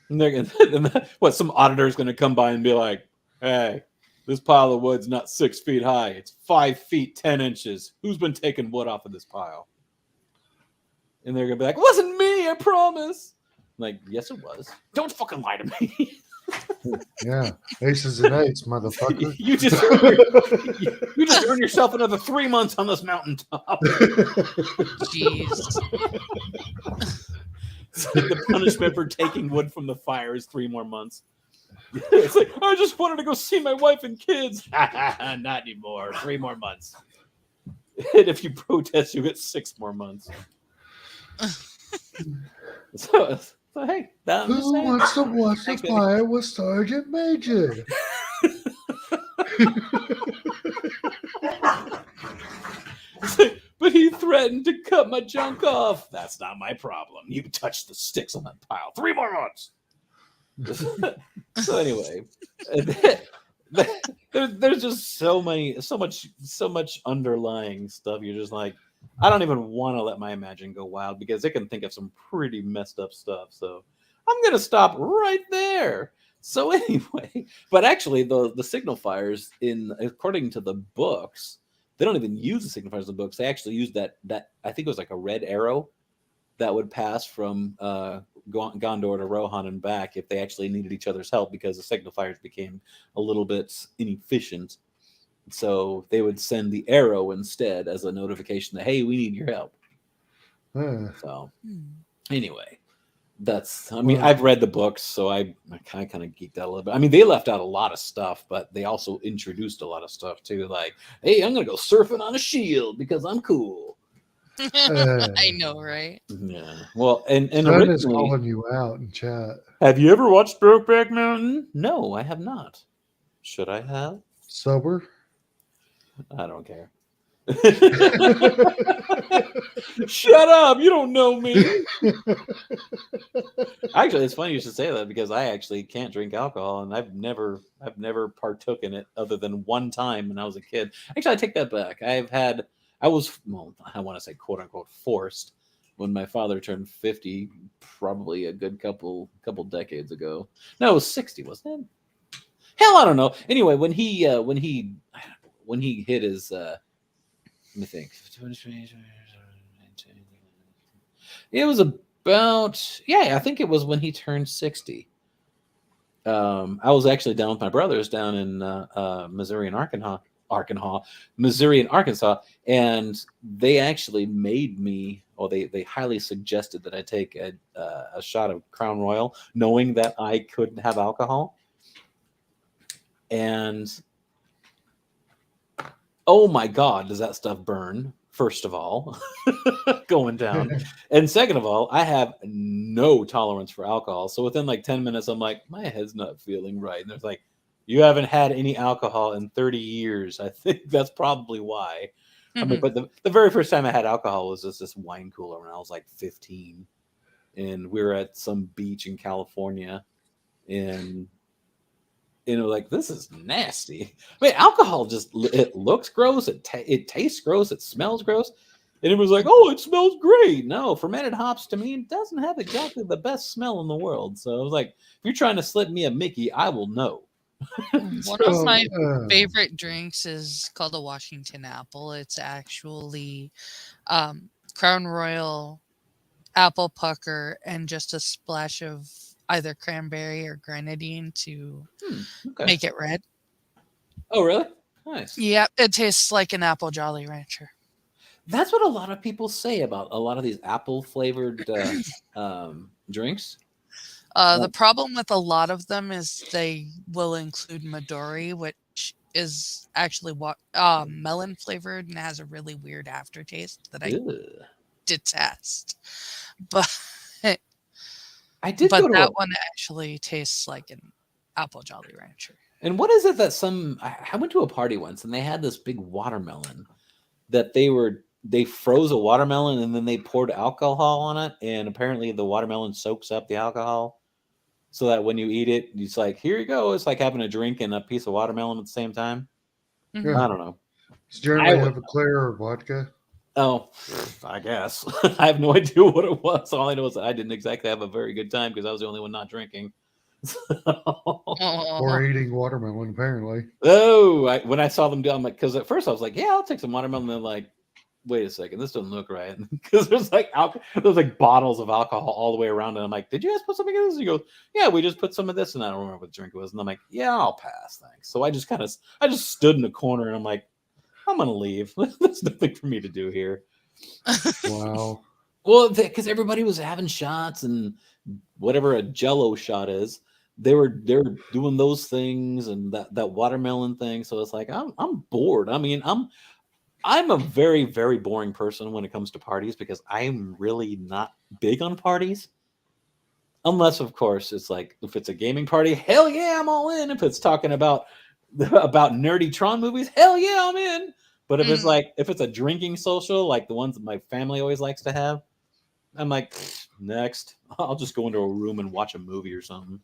And they're gonna, what? Some auditor's going to come by and be like, "Hey, this pile of wood's not 6 feet high. It's 5 feet 10 inches. Who's been taking wood off of this pile?" And they're gonna be like, "Wasn't me, I promise." I'm like, yes, it was. Don't fucking lie to me. Yeah, aces and eights, motherfucker. you just earned yourself another 3 months on this mountaintop. Jeez. It's like the punishment for taking wood from the fire is 3 more months. It's like, I just wanted to go see my wife and kids. Not anymore. 3 more months. And if you protest, you get 6 more months. So hey, I'm just Who saying. wants to watch the Thanks, baby. fire with Sergeant Major? But he threatened to cut my junk off. That's not my problem. You touch the sticks on that pile. 3 more months. So anyway, there's just so much underlying stuff. You're just like, I don't even want to let my imagination go wild because it can think of some pretty messed up stuff. So I'm gonna stop right there. So anyway, but actually, the signal fires, in according to the books, they don't even use the signifiers in the books. They actually use that I think it was like a red arrow that would pass from Gondor to Rohan and back if they actually needed each other's help, because the signifiers became a little bit inefficient. So they would send the arrow instead as a notification that, hey, we need your help. So anyway, I mean, I've read the books, so I kind of geeked out a little bit. I mean, they left out a lot of stuff, but they also introduced a lot of stuff too. Like, hey, I'm going to go surfing on a shield because I'm cool. I know, right? Yeah. Well, and Son originally, is calling you out in chat. have you ever watched Brokeback Mountain? No, I have not. Should I have? Sober? I don't care. Shut up! You don't know me. Actually, it's funny you should say that, because I actually can't drink alcohol, and I've never partook in it other than one time when I was a kid. Actually, I take that back. I was, well, I want to say quote unquote forced when my father turned 50, probably a good couple decades ago. No, it was 60, wasn't it? Hell, I don't know. Anyway, when he hit his let me think. It was about, yeah, I think it was when he turned 60. I was actually down with my brothers down in Missouri and Arkansas, and they actually made me, or they highly suggested that I take a shot of Crown Royal, knowing that I couldn't have alcohol. And oh my God, does that stuff burn? First of all, going down. And second of all, I have no tolerance for alcohol. So within like 10 minutes, I'm like, my head's not feeling right. And there's like, you haven't had any alcohol in 30 years. I think that's probably why. I mean, but the very first time I had alcohol was just this wine cooler when I was like 15. And we were at some beach in California. And like, this is nasty. I mean, alcohol just, it looks gross, it tastes gross, it smells gross, and it was like, oh, it smells great. No, fermented hops to me doesn't have exactly the best smell in the world. So I was like, if you're trying to slip me a Mickey, I will know. One of my favorite drinks is called a Washington Apple. It's actually Crown Royal, apple pucker, and just a splash of either cranberry or grenadine to make it red. Oh, really? Nice. Yeah, it tastes like an apple Jolly Rancher. That's what a lot of people say about a lot of these apple flavored drinks. The problem with a lot of them is they will include Midori, which is actually what melon flavored and has a really weird aftertaste that I detest. But that one actually tastes like an apple Jolly Rancher. And what is it that I went to a party once and they had this big watermelon that they froze a watermelon and then they poured alcohol on it, and apparently the watermelon soaks up the alcohol so that when you eat it, it's like, here you go. It's like having a drink and a piece of watermelon at the same time. Yeah. I don't know. Does generally have a clear or vodka? Oh, I guess. I have no idea what it was. All I know is that I didn't exactly have a very good time because I was the only one not drinking. Or eating watermelon, apparently. Oh, when I saw them do, I'm like, because at first I was like, yeah, I'll take some watermelon. And then like, wait a second, this doesn't look right. Because there's like bottles of alcohol all the way around. And I'm like, did you guys put something in this? And he goes, yeah, we just put some of this. And I don't remember what the drink was. And I'm like, yeah, I'll pass, thanks. So I just stood in the corner and I'm like, I'm going to leave. There's nothing for me to do here. Wow. Well, because everybody was having shots and whatever a Jello shot is, they were doing those things and that watermelon thing. So it's like, I'm bored. I mean, I'm a very, very boring person when it comes to parties because I'm really not big on parties. Unless, of course, it's like, if it's a gaming party, hell yeah, I'm all in. If it's talking about nerdy Tron movies, hell yeah, I'm in. But if it's a drinking social, like the ones that my family always likes to have, I'm like, next. I'll just go into a room and watch a movie or something.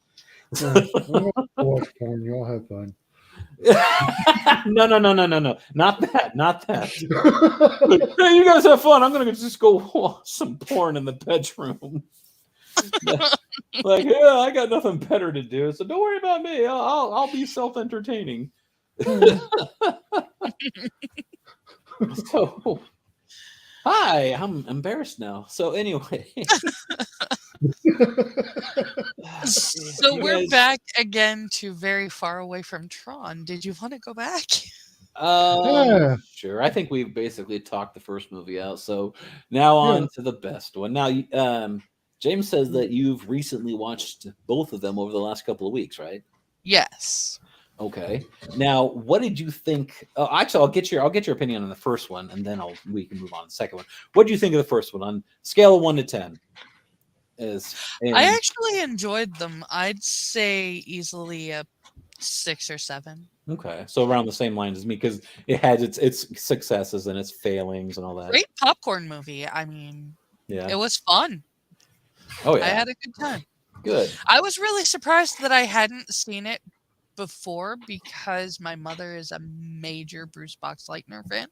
Watch porn. Y'all have fun. No. Not that. Like, hey, you guys have fun. I'm going to just go watch some porn in the bedroom. Like, yeah, I got nothing better to do, so don't worry about me. I'll be self-entertaining. So, hi, I'm embarrassed now. So anyway, So you we're guys. back again to very far away from Tron. Did you want to go back? Yeah, Sure. I think we've basically talked the first movie out. So now yeah. on to the best one. Now, James says that you've recently watched both of them over the last couple of weeks, right? Yes. Okay. Now, what did you think? Oh, actually, I'll get your opinion on the first one, and then we can move on to the second one. What do you think of the first one on scale of 1 to 10? Is I and actually enjoyed them. I'd say easily a 6 or 7. okay, so around the same lines as me because it has its successes and its failings and all that. Great popcorn movie. I mean, Yeah. it was fun. Oh I yeah. had a good time. Good. I was really surprised that I hadn't seen it before because my mother is a major Bruce Boxleitner fan.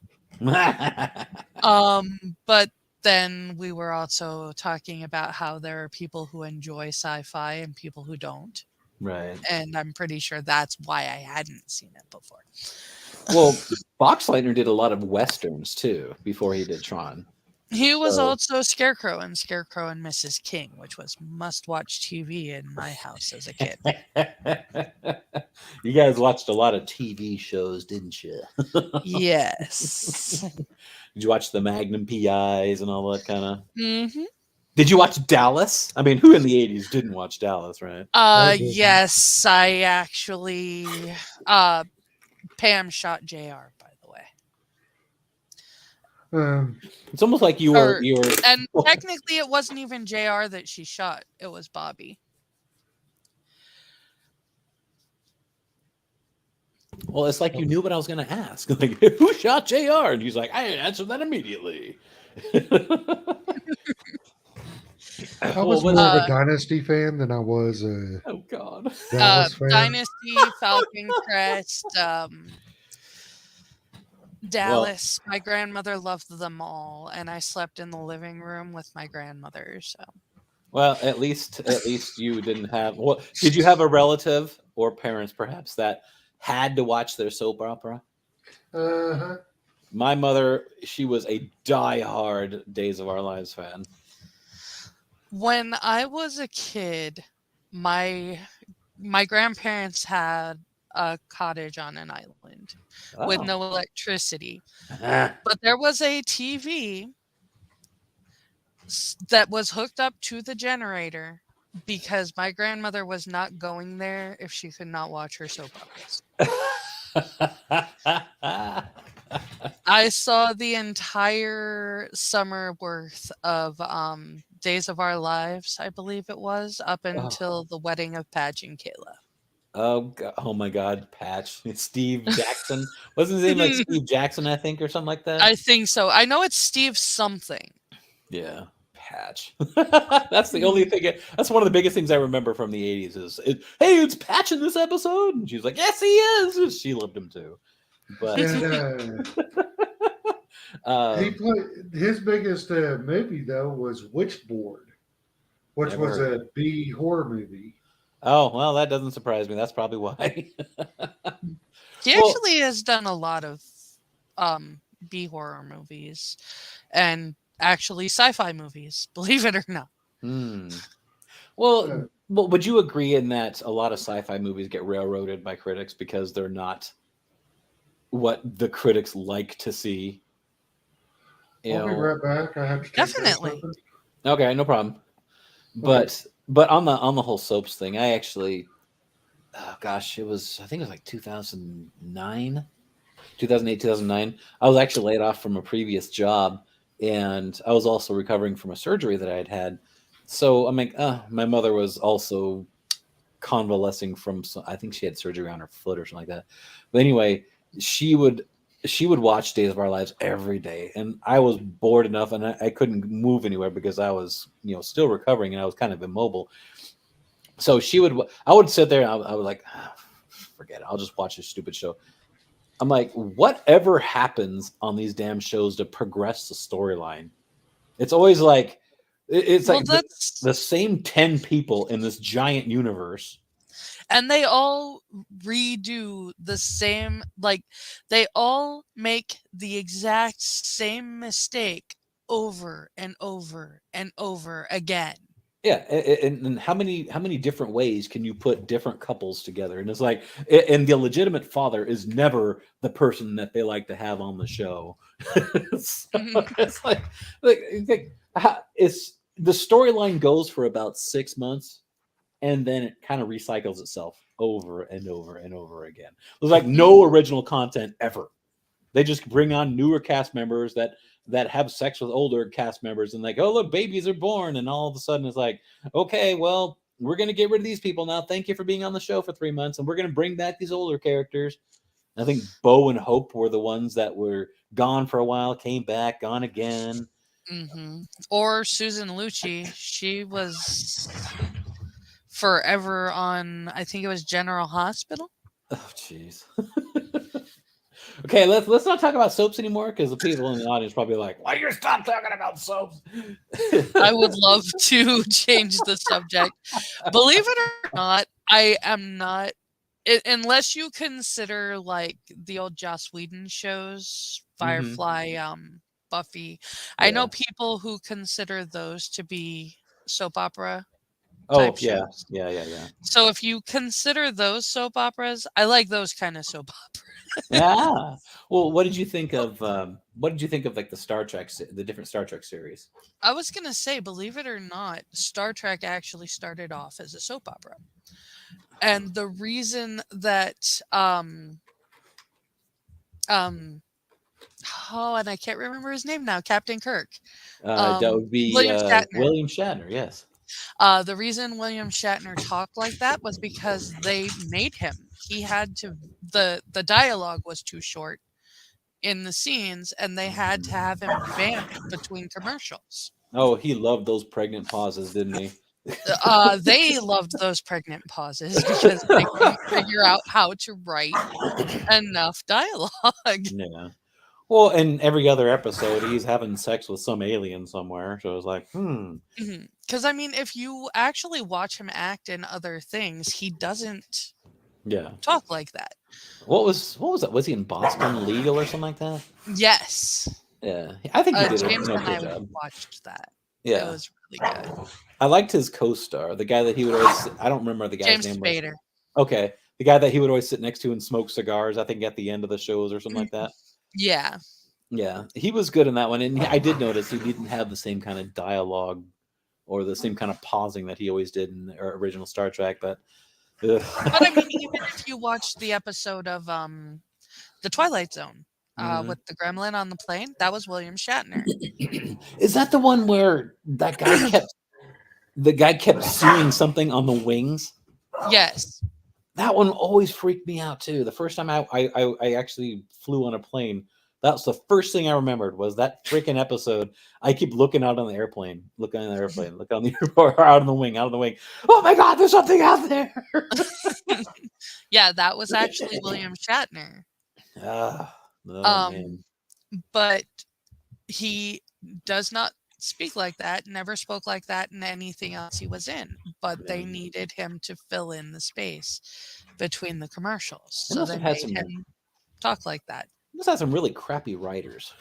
But then we were also talking about how there are people who enjoy sci-fi and people who don't. Right. And I'm pretty sure that's why I hadn't seen it before. Well, Boxleitner did a lot of westerns too before he did Tron. He was So also Scarecrow in Scarecrow and Mrs. King, which was must-watch TV in my house as a kid. you guys watched a lot of TV shows, didn't you? Yes. Did you watch the Magnum PIs and all that kind of? Hmm. Did you watch Dallas? I mean, who in the '80s didn't watch Dallas, right? I did. Yes, I actually Pam shot JR, by the way. It's almost like you Or were. and technically it wasn't even JR that she shot. It was Bobby. Well, it's like you knew what I was going to ask. Like, who shot JR? And he's like, I answered that immediately. I was Well, more of a Dynasty fan than I was a oh God. Dallas fan. Dynasty, Falcon Crest, Dallas. My grandmother loved them all, and I slept in the living room with my grandmother. So Well, at least you didn't have. Well, did you have a relative or parents, perhaps, that had to watch their soap opera? Uh-huh. My mother, she was a die-hard Days of Our Lives fan. when I was a kid, my grandparents had a cottage on an island with Oh. no electricity, but there was a TV that was hooked up to the generator because my grandmother was not going there if she could not watch her soap operas. I saw the entire summer worth of Days of Our Lives, I believe it was, up until the wedding of Patch and Kayla. Oh my God, Patch. It's Steve Jackson. Wasn't his name like Steve Jackson, I think, or something like that? I think so. I know it's Steve something. Yeah, Patch. That's the only thing. That's one of the biggest things I remember from the '80s. Hey, it's Patch in this episode, and she's like, yes, he is. She loved him too. But And he played his biggest movie though was Witchboard, which Never was heard a B horror movie. oh well, that doesn't surprise me. That's probably why. He Well- actually has done a lot of B horror movies and actually sci-fi movies, believe it or not. Well, would you agree in that a lot of sci-fi movies get railroaded by critics because they're not what the critics like to see? I'll be right back. I have to take Definitely. something. Okay, no problem. But on the whole soaps thing, I actually, oh gosh, I think it was like 2009, 2008, 2009. I was actually laid off from a previous job, and I was also recovering from a surgery that I had had. So I'm like, my mother was also convalescing from I think she had surgery on her foot or something like that. But anyway, she would watch Days of Our Lives every day, and I was bored enough, and I couldn't move anywhere because I was still recovering and I was kind of immobile. So I would sit there and I was like, forget it, I'll just watch this stupid show. I'm like, whatever happens on these damn shows to progress the storyline, it's always like it's like that's the same 10 people in this giant universe. And they all redo the same, like, they all make the exact same mistake over and over and over again. Yeah, and how many different ways can you put different couples together? And it's like, and the legitimate father is never the person that they like to have on the show. So it's it's the storyline goes for about 6 months, and then it kind of recycles itself over and over and over again. There's like no original content ever. They just bring on newer cast members that have sex with older cast members, and like, oh look, babies are born, and all of a sudden it's like, okay, well, we're gonna get rid of these people now. Thank you for being on the show for 3 months, and we're gonna bring back these older characters. I think Bo and Hope were the ones that were gone for a while, came back, gone again. Or Susan Lucci, she was forever on, I think it was General Hospital. Oh jeez. Okay, let's not talk about soaps anymore, because the people in the audience probably like, why you stop talking about soaps? I would love to change the subject. Believe it or not, I am not, unless you consider like the old Joss Whedon shows, Firefly, Buffy. I know Yeah. people who consider those to be soap opera Oh type yeah, shows. yeah. So if you consider those soap operas, I like those kind of soap operas. Yeah. Well, what did you think of like the Star Trek, the different Star Trek series? I was gonna say, believe it or not, Star Trek actually started off as a soap opera. And the reason that oh, and I can't remember his name now, Captain Kirk. That would be William Shatner. William Shatner. Yes. The reason William Shatner talked like that was because they made him. He had to, the dialogue was too short in the scenes, and they had to have him vamp between commercials. Oh, he loved those pregnant pauses, didn't he? They loved those pregnant pauses because they couldn't figure out how to write enough dialogue. Yeah. Well, in every other episode, he's having sex with some alien somewhere. So it was like, Because I mean, if you actually watch him act in other things, he doesn't yeah. talk like that. What was that? Was he in Boston Legal or something like that? Yes. Yeah, I think he did James an and okay I job. watched that. Yeah, It was really good. I liked his co-star, the guy that he would always. I don't remember the guy's James name. Spader. Okay, the guy that he would always sit next to and smoke cigars. I think at the end of the shows or something like that. Yeah. Yeah, he was good in that one, and I did notice he didn't have the same kind of dialogue or the same kind of pausing that he always did in the original Star Trek. But But I mean, even if you watch the episode of The Twilight Zone with the gremlin on the plane, that was William Shatner. Is that the one where that guy kept seeing something on the wings? Yes. That one always freaked me out too. The first time I actually flew on a plane, that was the first thing I remembered was that freaking episode. I keep looking out on the airplane, look on the airport, out on the wing. Oh my God, there's something out there. Yeah, that was actually William Shatner. Man. But he does not speak like that, never spoke like that in anything else he was in. But they needed him to fill in the space between the commercials. So they made him talk like that. He must have some really crappy writers.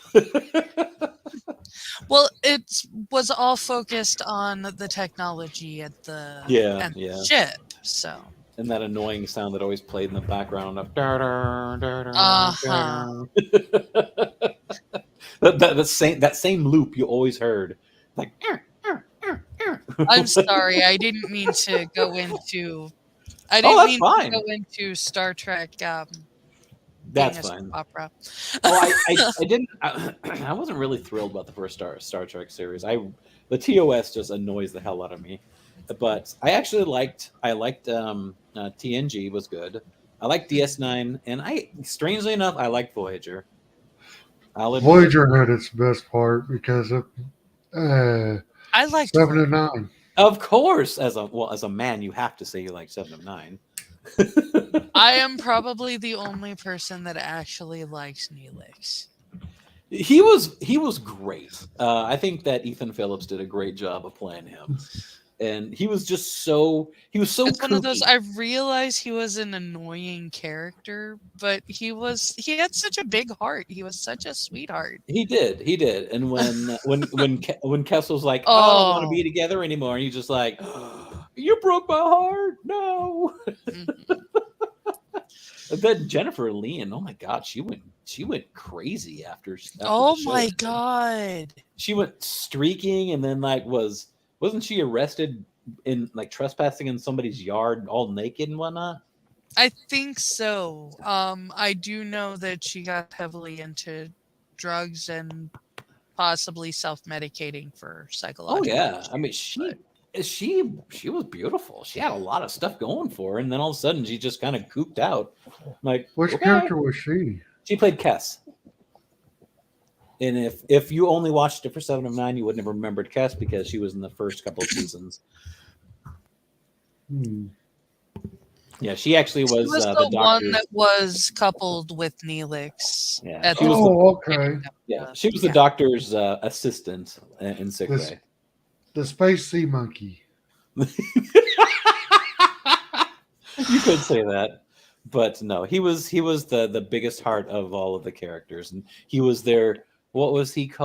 Well, it was all focused on the technology at the ship. So. And that annoying sound that always played in the background of that same loop you always heard. Like I'm sorry, I didn't mean to go into to go into Star Trek that's fine. Opera. Well, I didn't I wasn't really thrilled about the first Star Trek series. The TOS just annoys the hell out of me. But I actually liked TNG was good. I liked DS9, and strangely enough I liked Voyager. Voyager had its best part because of I liked 7 and 9. Of course, as a man, you have to say you like 7 of 9. I am probably the only person that actually likes Neelix. He was great. I think that Ethan Phillips did a great job of playing him. and he was so It's one of those. kooky. I realized he was an annoying character, but he had such a big heart. He was such a sweetheart. He did. And when Kessel's like, oh, I don't want to be Oh, together anymore, and he's just like, you broke my heart. No. mhm. And then Jennifer Leon, oh my God, she went crazy after Oh the show. my god! She went streaking, and then wasn't she arrested in like trespassing in somebody's yard all naked and whatnot? I think so. I do know that she got heavily into drugs and possibly self-medicating for Oh psychological yeah, I mean issues, but she was beautiful. She had a lot of stuff going for her, and then all of a sudden she just kind of cooped out. Like, Which okay. character was she? She played Kess. And if you only watched it for 7 of 9, you wouldn't have remembered Kess because she was in the first couple of seasons. Yeah, she actually she was was the the one doctor's. that was coupled with Neelix. Yeah, at she the was Okay. Yeah, she was the doctor's assistant in sick This- bay. The Space Sea Monkey. You could say that, but no, he was the biggest heart of all of the characters, and he was their, what was he called?